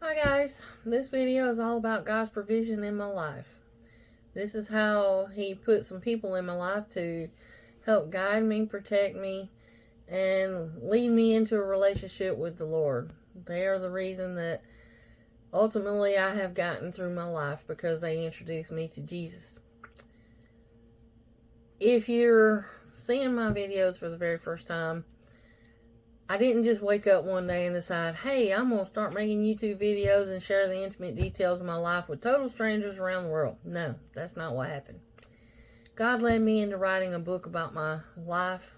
Hi guys, this video is all about God's provision in my life. This is how He put some people in my life to help guide me, protect me, and lead me into a relationship with the Lord. They are the reason that ultimately I have gotten through my life because they introduced me to Jesus. If you're seeing my videos for the very first time, I didn't just wake up one day and decide, hey, I'm going to start making YouTube videos and share the intimate details of my life with total strangers around the world. No, that's not what happened. God led me into writing a book about my life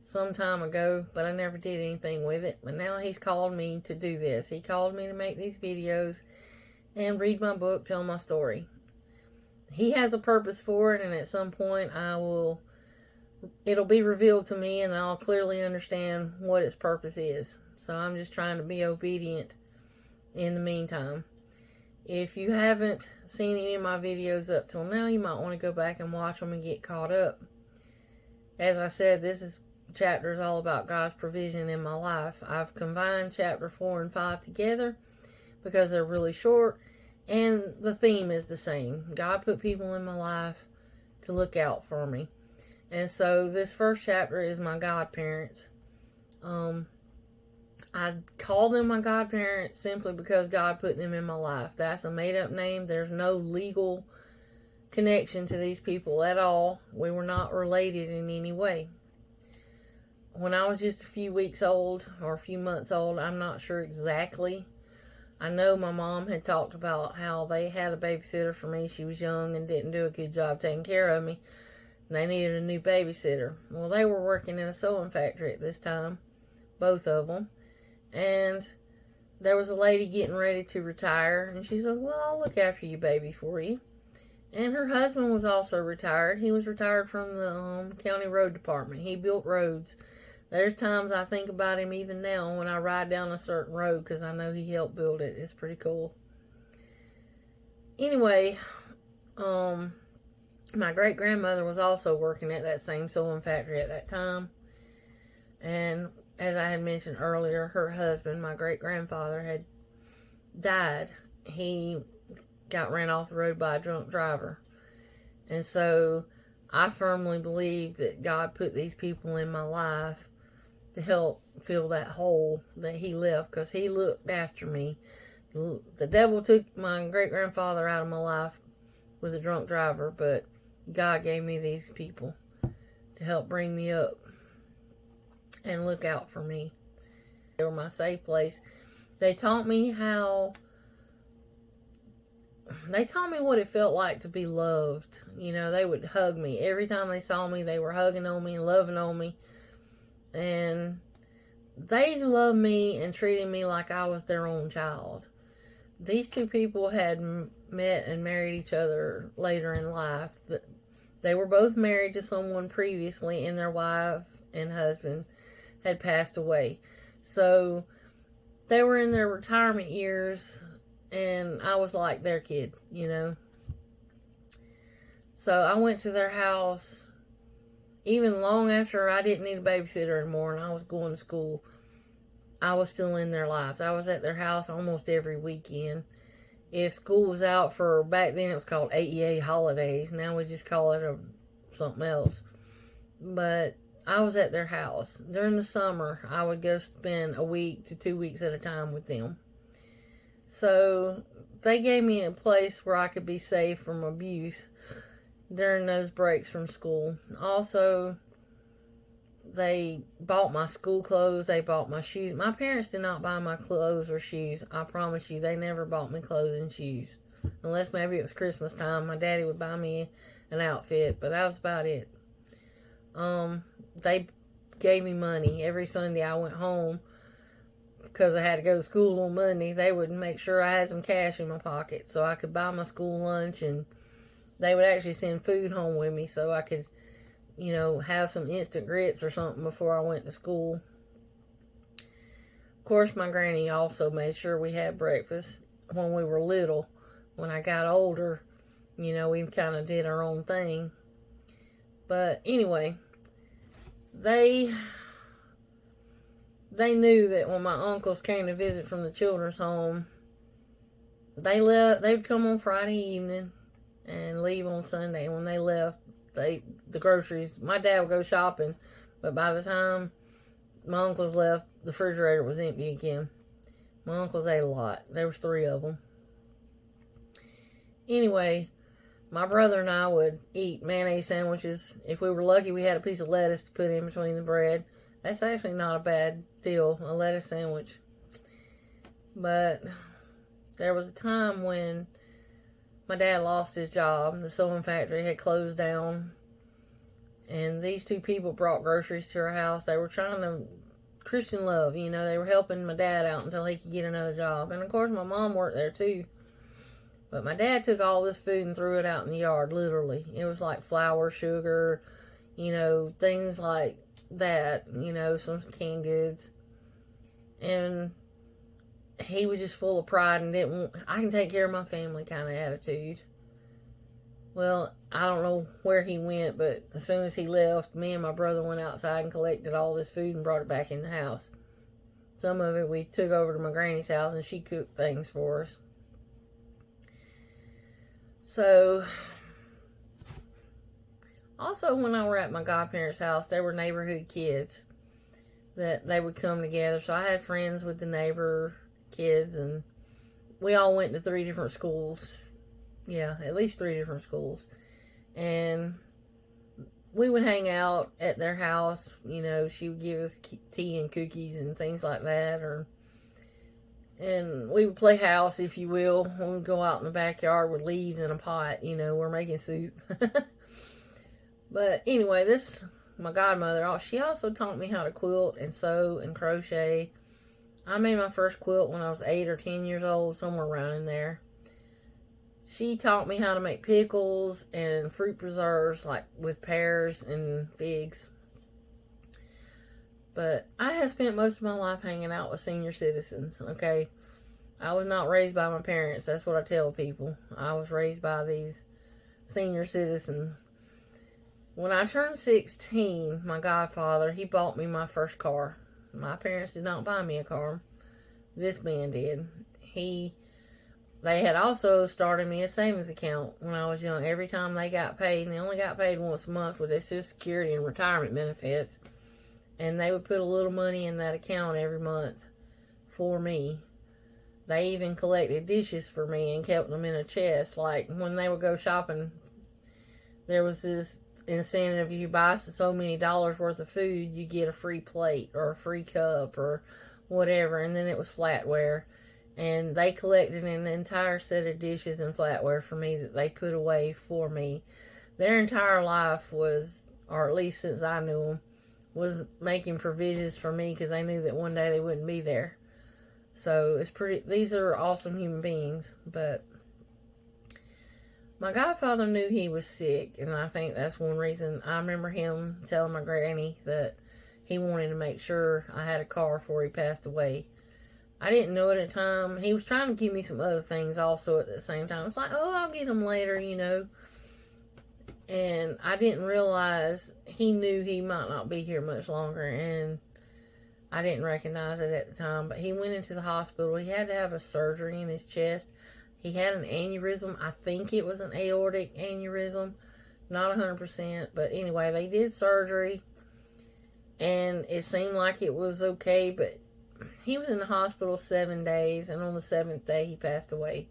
some time ago, but I never did anything with it. But now He's called me to do this. He called me to make these videos and read my book, tell my story. He has a purpose for it, and at some point it'll be revealed to me and I'll clearly understand what its purpose is. So I'm just trying to be obedient in the meantime. If you haven't seen any of my videos up till now, you might want to go back and watch them and get caught up. As I said, this chapter is all about God's provision in my life. I've combined chapter 4 and 5 together because they're really short and the theme is the same. God put people in my life to look out for me. And so this first chapter is my godparents. I call them my godparents simply because God put them in my life. That's a made-up name. There's no legal connection to these people at all. We were not related in any way. When I was just a few weeks old or a few months old, I'm not sure exactly. I know my mom had talked about how they had a babysitter for me. She was young and didn't do a good job taking care of me. They needed a new babysitter. Well, they were working in a sewing factory at this time, both of them. And there was a lady getting ready to retire, and she said, well, I'll look after you, baby, for you. And her husband was also retired. He was retired from the county road department. He built roads. There's times I think about him even now when I ride down a certain road because I know he helped build it. It's pretty cool. Anyway, my great-grandmother was also working at that same sewing factory at that time. And as I had mentioned earlier, her husband, my great-grandfather, had died. He got ran off the road by a drunk driver. And so I firmly believe that God put these people in my life to help fill that hole that He left because He looked after me. The devil took my great-grandfather out of my life with a drunk driver, but God gave me these people to help bring me up and look out for me. They were my safe place. They taught me what it felt like to be loved. You know, they would hug me. Every time they saw me, they were hugging on me and loving on me. And they loved me and treated me like I was their own child. These two people had met and married each other later in life. They were both married to someone previously, and their wife and husband had passed away. So they were in their retirement years, and I was like their kid, you know. So I went to their house even long after I didn't need a babysitter anymore and I was going to school. I was still in their lives. I was at their house almost every weekend. If school was out for, back then it was called AEA holidays. Now we just call it something else. But I was at their house. During the summer, I would go spend a week to 2 weeks at a time with them. So they gave me a place where I could be safe from abuse during those breaks from school. Also, they bought my school clothes. They bought my shoes. My parents did not buy my clothes or shoes. I promise you, they never bought me clothes and shoes. Unless maybe it was Christmas time. My daddy would buy me an outfit, but that was about it. They gave me money. Every Sunday I went home because I had to go to school on Monday. They would make sure I had some cash in my pocket so I could buy my school lunch, and they would actually send food home with me so I could, you know, have some instant grits or something before I went to school. Of course, my granny also made sure we had breakfast when we were little. When I got older, you know, we kind of did our own thing. But anyway, they knew that when my uncles came to visit from the children's home, they left. They would come on Friday evening and leave on Sunday. When they left, the groceries. My dad would go shopping, but by the time my uncles left, the refrigerator was empty again. My uncles ate a lot. There was 3 of them. Anyway, my brother and I would eat mayonnaise sandwiches. If we were lucky, we had a piece of lettuce to put in between the bread. That's actually not a bad deal, a lettuce sandwich. But there was a time when my dad lost his job. The sewing factory had closed down. And these 2 people brought groceries to our house. They were trying to Christian love, they were helping my dad out until he could get another job. And of course my mom worked there too. But my dad took all this food and threw it out in the yard, literally. It was like flour, sugar, things like that, some canned goods. And he was just full of pride and I can take care of my family kind of attitude. Well, I don't know where he went, but as soon as he left, me and my brother went outside and collected all this food and brought it back in the house. Some of it we took over to my granny's house and she cooked things for us. So, also when I were at my godparents' house, there were neighborhood kids that they would come together. So I had friends with the neighbor kids, and we all went to 3 different schools. Yeah, at least 3 different schools. And we would hang out at their house. She would give us tea and cookies and things like that. And we would play house, if you will. We would go out in the backyard with leaves in a pot. We're making soup. But anyway, my godmother, she also taught me how to quilt and sew and crochet. I made my first quilt when I was 8 or 10 years old, somewhere around in there. She taught me how to make pickles and fruit preserves, like with pears and figs. But I have spent most of my life hanging out with senior citizens, okay? I was not raised by my parents. That's what I tell people. I was raised by these senior citizens. When I turned 16, my godfather, he bought me my first car. My parents did not buy me a car. This man did. They had also started me a savings account when I was young. Every time they got paid, and they only got paid once a month with their Social Security and retirement benefits, and they would put a little money in that account every month for me. They even collected dishes for me and kept them in a chest. Like when they would go shopping, there was this incentive: if you buy so many dollars worth of food, you get a free plate or a free cup or whatever. And then it was flatware. And they collected an entire set of dishes and flatware for me that they put away for me. Their entire life was, or at least since I knew them, was making provisions for me because they knew that one day they wouldn't be there. So these are awesome human beings. But my godfather knew he was sick, and I think that's one reason. I remember him telling my granny that he wanted to make sure I had a car before he passed away. I didn't know it at the time. He was trying to give me some other things also at the same time. It's like, I'll get them later, And I didn't realize he knew he might not be here much longer, and I didn't recognize it at the time. But he went into the hospital. He had to have a surgery in his chest. He had an aneurysm. I think it was an aortic aneurysm. Not 100%. But anyway, they did surgery, and it seemed like it was okay, but he was in the hospital 7 days, and on the 7th day, he passed away.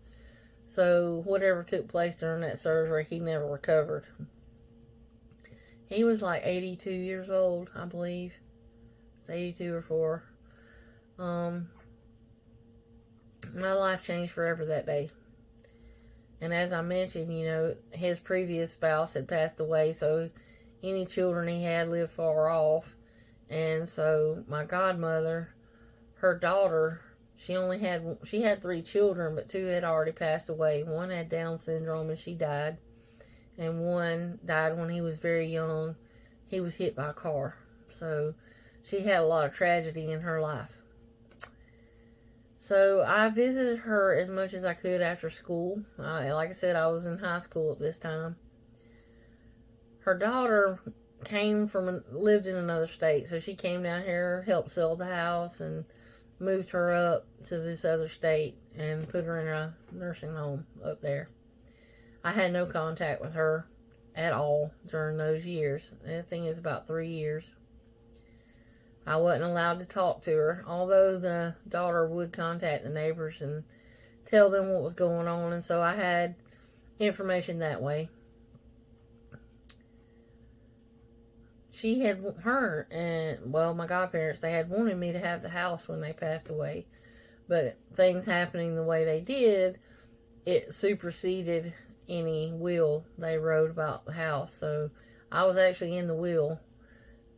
So, whatever took place during that surgery, he never recovered. He was like 82 years old, I believe. It's 82 or 4. My life changed forever that day. And as I mentioned, his previous spouse had passed away, so any children he had lived far off. And so, my godmother, her daughter, she had 3 children, but 2 had already passed away. One had Down syndrome and she died. And one died when he was very young. He was hit by a car. So she had a lot of tragedy in her life. So I visited her as much as I could after school. Like I said, I was in high school at this time. Her daughter lived in another state. So she came down here, helped sell the house, and moved her up to this other state and put her in a nursing home up there. I had no contact with her at all during those years. I think it's about 3 years. I wasn't allowed to talk to her, although the daughter would contact the neighbors and tell them what was going on, and so I had information that way. She had her and, well, my godparents, they had wanted me to have the house when they passed away, but things happening the way they did, it superseded any will they wrote about the house. So I was actually in the will,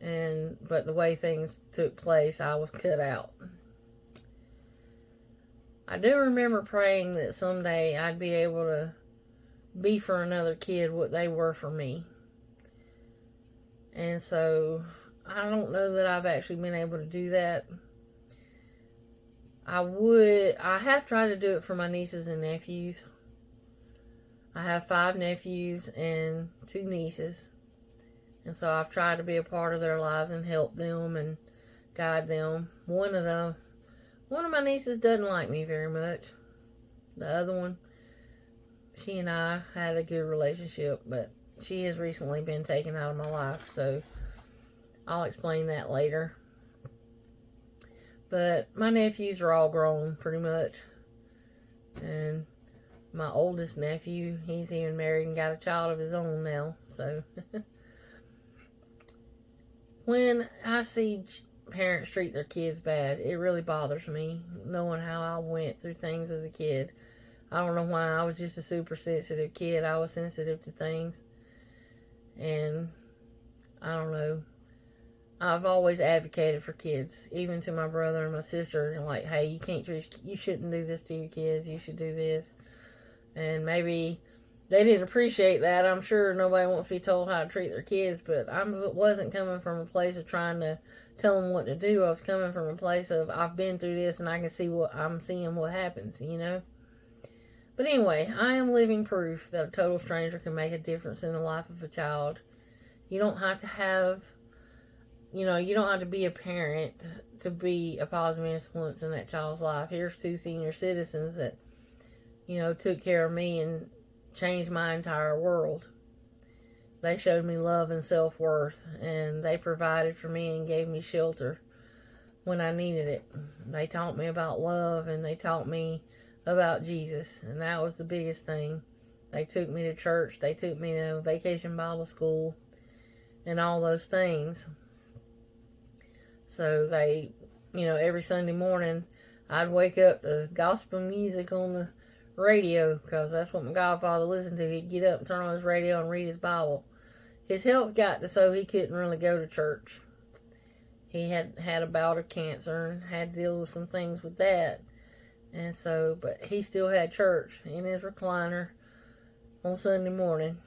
but the way things took place, I was cut out. I do remember praying that someday I'd be able to be for another kid what they were for me. And so I don't know that I've actually been able to do that. I have tried to do it for my nieces and nephews. I have 5 nephews and 2 nieces. And so I've tried to be a part of their lives and help them and guide them. One of my nieces doesn't like me very much. The other one, she and I had a good relationship, but she has recently been taken out of my life, so I'll explain that later. But my nephews are all grown, pretty much. And my oldest nephew, he's even married and got a child of his own now, so. When I see parents treat their kids bad, it really bothers me, knowing how I went through things as a kid. I don't know why. I was just a super sensitive kid. I was sensitive to things. And I don't know. I've always advocated for kids, even to my brother and my sister, and like, hey, you shouldn't do this to your kids. You should do this. And maybe they didn't appreciate that. I'm sure nobody wants to be told how to treat their kids, but I wasn't coming from a place of trying to tell them what to do. I was coming from a place of, I've been through this and I can see I'm seeing what happens, you know? But anyway, I am living proof that a total stranger can make a difference in the life of a child. You don't have to be a parent to be a positive influence in that child's life. Here's 2 senior citizens that, took care of me and changed my entire world. They showed me love and self-worth, and they provided for me and gave me shelter when I needed it. They taught me about love, and they taught me about Jesus, and that was the biggest thing. They took me to church, they took me to Vacation Bible School, and all those things. So they, every Sunday morning, I'd wake up to gospel music on the radio, because that's what my godfather listened to. He'd get up and turn on his radio and read his Bible. His health got to so he couldn't really go to church. He had a bout of cancer and had to deal with some things with that. And so, but he still had church in his recliner on Sunday morning.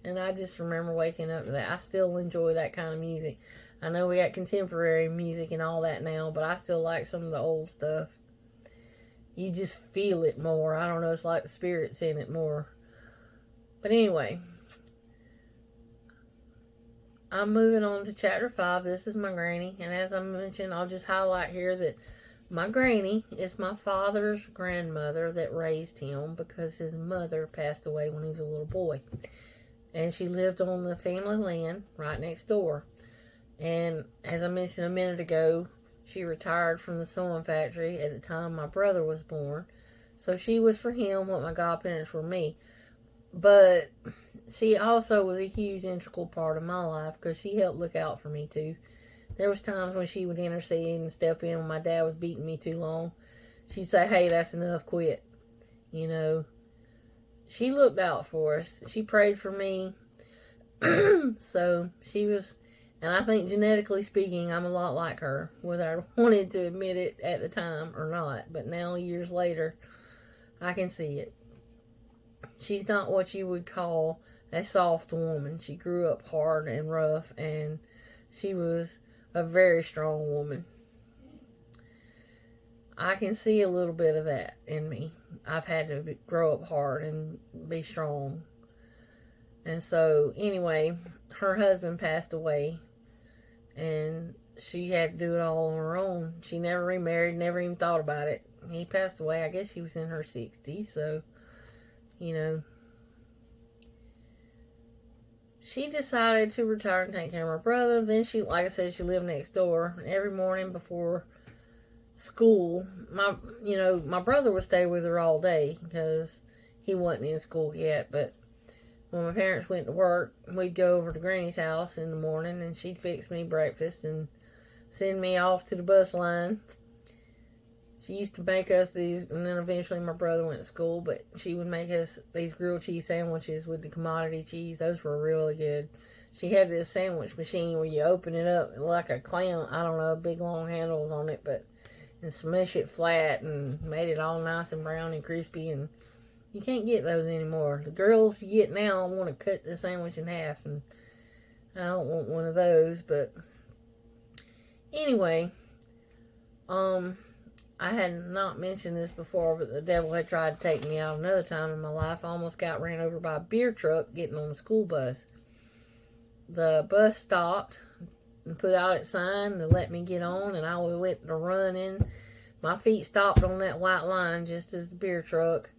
And I just remember waking up to that. I still enjoy that kind of music. I know we got contemporary music and all that now, but I still like some of the old stuff. You just feel it more. I don't know, it's like the spirit's in it more. But anyway, I'm moving on to chapter 5. This is my granny. And as I mentioned, I'll just highlight here that my granny is my father's grandmother that raised him, because his mother passed away when he was a little boy. And she lived on the family land right next door. And as I mentioned a minute ago, she retired from the sewing factory at the time my brother was born. So she was for him what my godparents were me. But she also was a huge integral part of my life, because she helped look out for me too. There was times when she would intercede and step in when my dad was beating me too long. She'd say, hey, that's enough, quit. She looked out for us. She prayed for me. So she was, and I think genetically speaking, I'm a lot like her, whether I wanted to admit it at the time or not. But now, years later, I can see it. She's not what you would call a soft woman. She grew up hard and rough, and she was a very strong woman. I can see a little bit of that in me. I've had to grow up hard and be strong. And so, anyway, her husband passed away, and she had to do it all on her own. She never remarried, never even thought about it. He passed away. I guess she was in her 60s, so, you know. She decided to retire and take care of my brother. Then she, like I said, she lived next door. Every morning before school, my brother would stay with her all day because he wasn't in school yet. But when my parents went to work, we'd go over to Granny's house in the morning, and she'd fix me breakfast and send me off to the bus line. She used to make us these, and then eventually my brother went to school, but she would make us these grilled cheese sandwiches with the commodity cheese. Those were really good. She had this sandwich machine where you open it up like a clam, I don't know, big long handles on it, and smash it flat and made it all nice and brown and crispy, and you can't get those anymore. The girls you get now want to cut the sandwich in half, and I don't want one of those, but anyway, I had not mentioned this before, but the devil had tried to take me out another time in my life. I almost got ran over by a beer truck getting on the school bus. The bus stopped and put out its sign to let me get on, and I went to run in. My feet stopped on that white line just as the beer truck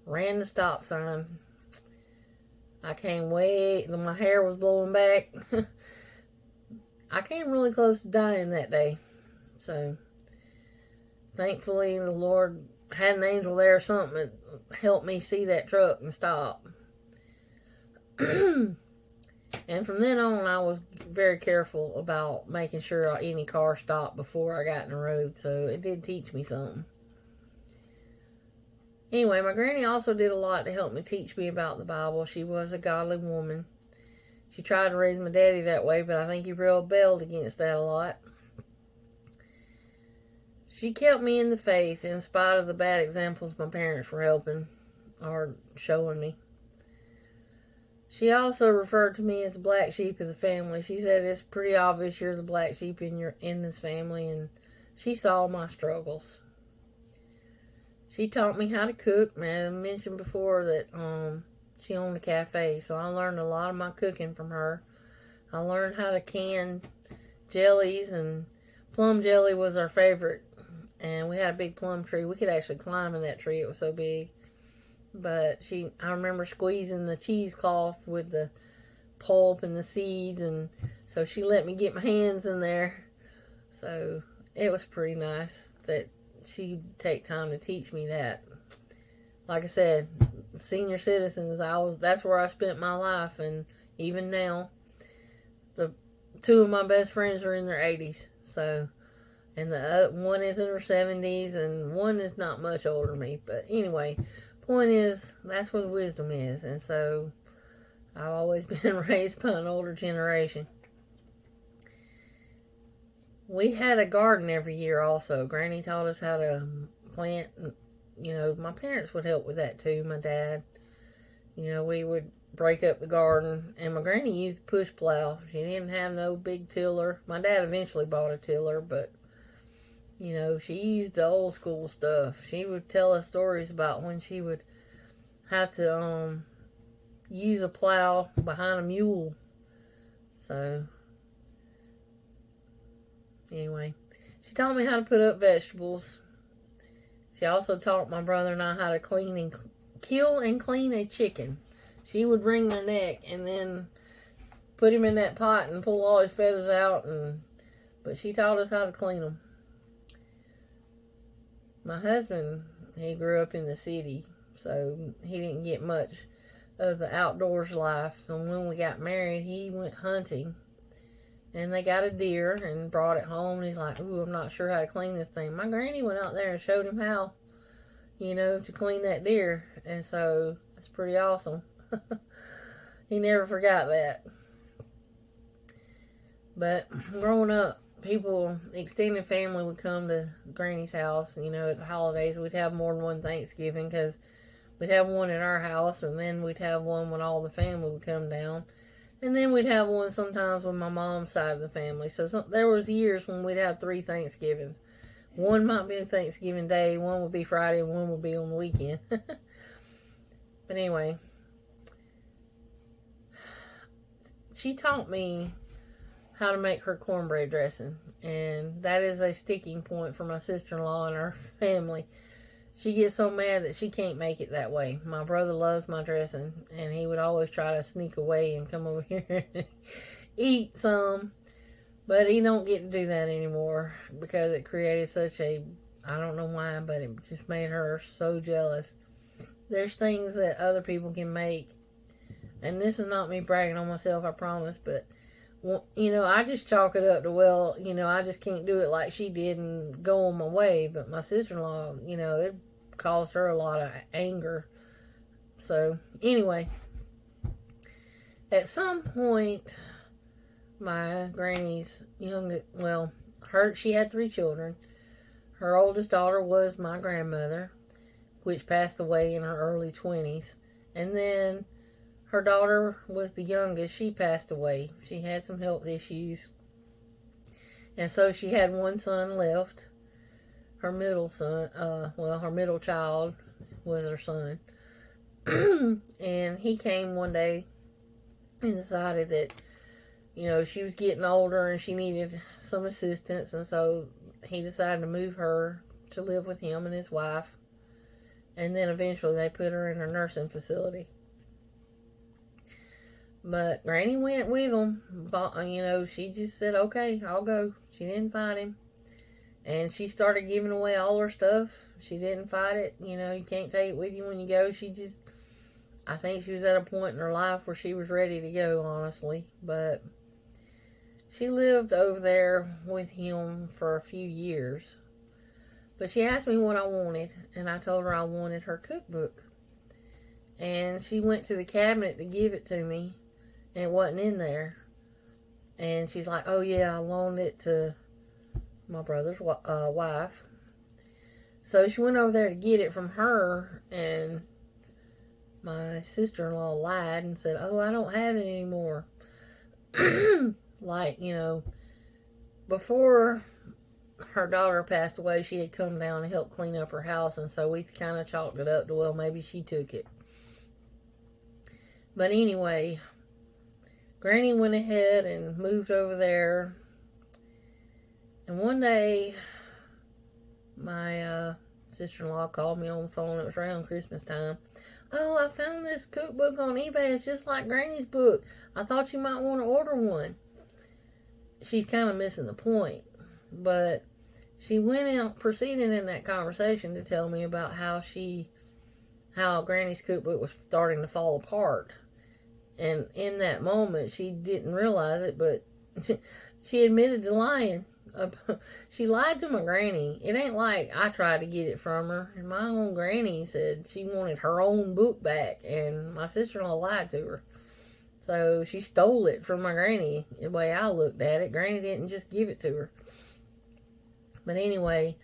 ran the stop sign. I came my hair was blowing back. I came really close to dying that day. So thankfully, the Lord had an angel there or something that helped me see that truck and stop. And from then on, I was very careful about making sure any car stopped before I got in the road. So it did teach me something. Anyway, my granny also did a lot to help me teach me about the Bible. She was a godly woman. She tried to raise my daddy that way, but I think he rebelled against that a lot. She kept me in the faith in spite of the bad examples my parents were helping or showing me. She also referred to me as the black sheep of the family. She said, it's pretty obvious you're the black sheep in this family, and she saw my struggles. She taught me how to cook. I mentioned before that she owned a cafe, so I learned a lot of my cooking from her. I learned how to can jellies, and plum jelly was our favorite. And we had a big plum tree. We could actually climb in that tree. It was so big. But I remember squeezing the cheesecloth with the pulp and the seeds. And so she let me get my hands in there. So it was pretty nice that she'd take time to teach me that. Like I said, senior citizens, that's where I spent my life. And even now, the two of my best friends are in their 80s. So, and the one is in her 70s, and one is not much older than me. But anyway, point is, that's where the wisdom is. And so, I've always been raised by an older generation. We had a garden every year also. Granny taught us how to plant. My parents would help with that too, my dad. We would break up the garden. And my granny used a push plow. She didn't have no big tiller. My dad eventually bought a tiller, but she used the old school stuff. She would tell us stories about when she would have to use a plow behind a mule. So, anyway, she taught me how to put up vegetables. She also taught my brother and I how to kill and clean a chicken. She would wring their neck and then put him in that pot and pull all his feathers out. But she taught us how to clean them. My husband, he grew up in the city, so he didn't get much of the outdoors life. So when we got married, he went hunting, and they got a deer and brought it home. And he's like, "Ooh, I'm not sure how to clean this thing." My granny went out there and showed him how, to clean that deer, and so it's pretty awesome. He never forgot that. But growing up, extended family would come to Granny's house, at the holidays. We'd have more than one Thanksgiving because we'd have one at our house, and then we'd have one when all the family would come down. And then we'd have one sometimes with my mom's side of the family. So there was years when we'd have 3 Thanksgivings. One might be Thanksgiving Day, one would be Friday, and one would be on the weekend. But anyway, she taught me how to make her cornbread dressing. And that is a sticking point for my sister-in-law and her family. She gets so mad that she can't make it that way. My brother loves my dressing, and he would always try to sneak away and come over here and eat some. But he don't get to do that anymore because it created such a, I don't know why, but it just made her so jealous. There's things that other people can make, and this is not me bragging on myself, I promise, but you know, I just chalk it up to, well, you know, I just can't do it like she did and go on my way. But my sister-in-law, you know, it caused her a lot of anger. So anyway, at some point, my granny's she had 3 children. Her oldest daughter was my grandmother, which passed away in her early 20s. And then her daughter was the youngest. She passed away. She had some health issues. And so she had one son left. Her middle son, her middle child was her son. And he came one day and decided that, you know, she was getting older and she needed some assistance. And so he decided to move her to live with him and his wife. And then eventually they put her in a nursing facility. But Granny went with him. You know, she just said, okay, I'll go. She didn't fight him. And she started giving away all her stuff. She didn't fight it. You know, you can't take it with you when you go. I think she was at a point in her life where she was ready to go, honestly. But she lived over there with him for a few years. But she asked me what I wanted, and I told her I wanted her cookbook. And she went to the cabinet to give it to me, and it wasn't in there. And she's like, oh yeah, I loaned it to my brother's wife. So she went over there to get it from her, and my sister-in-law lied and said, oh, I don't have it anymore. Like, you know, before her daughter passed away, she had come down to help clean up her house, and so we kind of chalked it up to, well, maybe she took it. But anyway, Granny went ahead and moved over there. And one day, my sister-in-law called me on the phone. It was around Christmas time. Oh, I found this cookbook on eBay. It's just like Granny's book. I thought you might want to order one. She's kind of missing the point. But she proceeded in that conversation to tell me about how Granny's cookbook was starting to fall apart. And in that moment, she didn't realize it, but she admitted to lying. She lied to my granny. It ain't like I tried to get it from her. And my own granny said she wanted her own book back, and my sister-in-law lied to her. So she stole it from my granny, the way I looked at it. Granny didn't just give it to her. But anyway,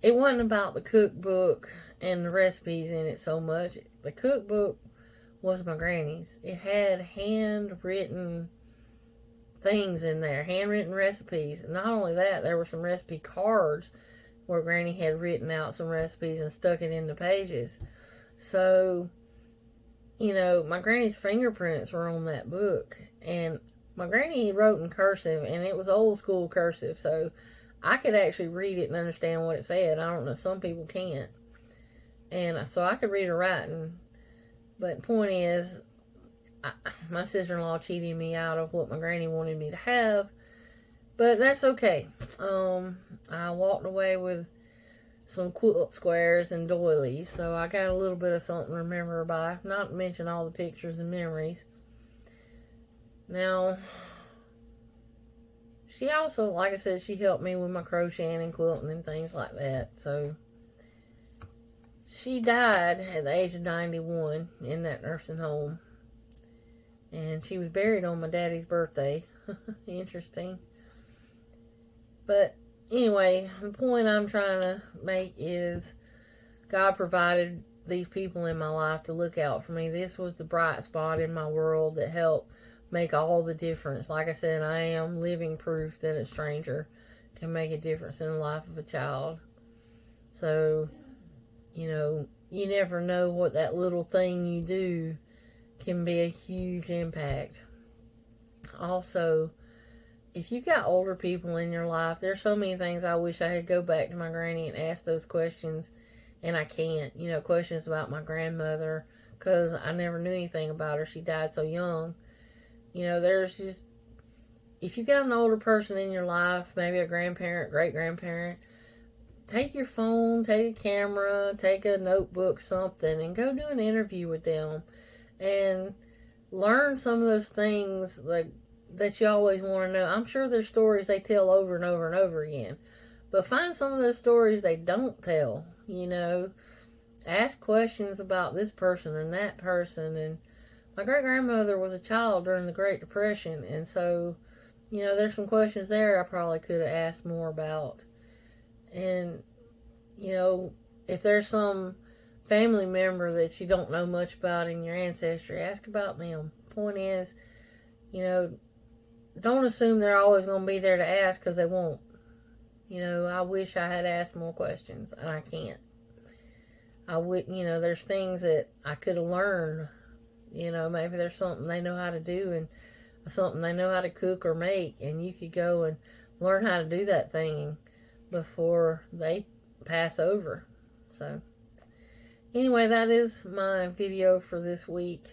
it wasn't about the cookbook and the recipes in it so much. The cookbook was my granny's. It had handwritten things in there, handwritten recipes. Not only that, there were some recipe cards where Granny had written out some recipes and stuck it in the pages. So, you know, my granny's fingerprints were on that book. And my granny wrote in cursive, and it was old school cursive, so I could actually read it and understand what it said. I don't know, some people can't. And so I could read her writing. But the point is, my sister-in-law cheated me out of what my granny wanted me to have. But that's okay. I walked away with some quilt squares and doilies. So I got a little bit of something to remember by. Not to mention all the pictures and memories. Now, she also, like I said, she helped me with my crocheting and quilting and things like that. So she died at the age of 91 in that nursing home. And she was buried on my daddy's birthday. Interesting. But anyway, the point I'm trying to make is God provided these people in my life to look out for me. This was the bright spot in my world that helped make all the difference. Like I said, I am living proof that a stranger can make a difference in the life of a child. So, you know, you never know what that little thing you do can be a huge impact. Also, if you got older people in your life, there's so many things I wish I could go back to my granny and ask those questions, and I can't. You know, questions about my grandmother, because I never knew anything about her. She died so young. You know, there's just, if you got an older person in your life, maybe a grandparent, great grandparent, take your phone, take a camera, take a notebook, something, and go do an interview with them and learn some of those things like that you always want to know. I'm sure there's stories they tell over and over and over again, but find some of those stories they don't tell. You know, ask questions about this person and that person. And my great grandmother was a child during the Great Depression, and so, you know, there's some questions there I probably could have asked more about. And, you know, if there's some family member that you don't know much about in your ancestry, ask about them. Point is, you know, don't assume they're always going to be there to ask, because they won't. You know, I wish I had asked more questions, and I can't. You know, there's things that I could have learned. You know, maybe there's something they know how to do and something they know how to cook or make, and you could go and learn how to do that thing before they pass over. So anyway, that is my video for this week.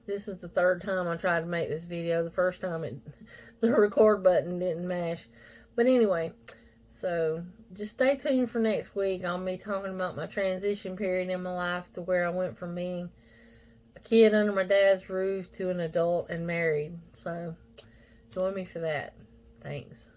This is the third time I tried to make this video. The first time the record button didn't mash. But anyway, so just stay tuned for next week. I'll be talking about my transition period in my life to where I went from being a kid under my dad's roof to an adult and married. So join me for that. Thanks.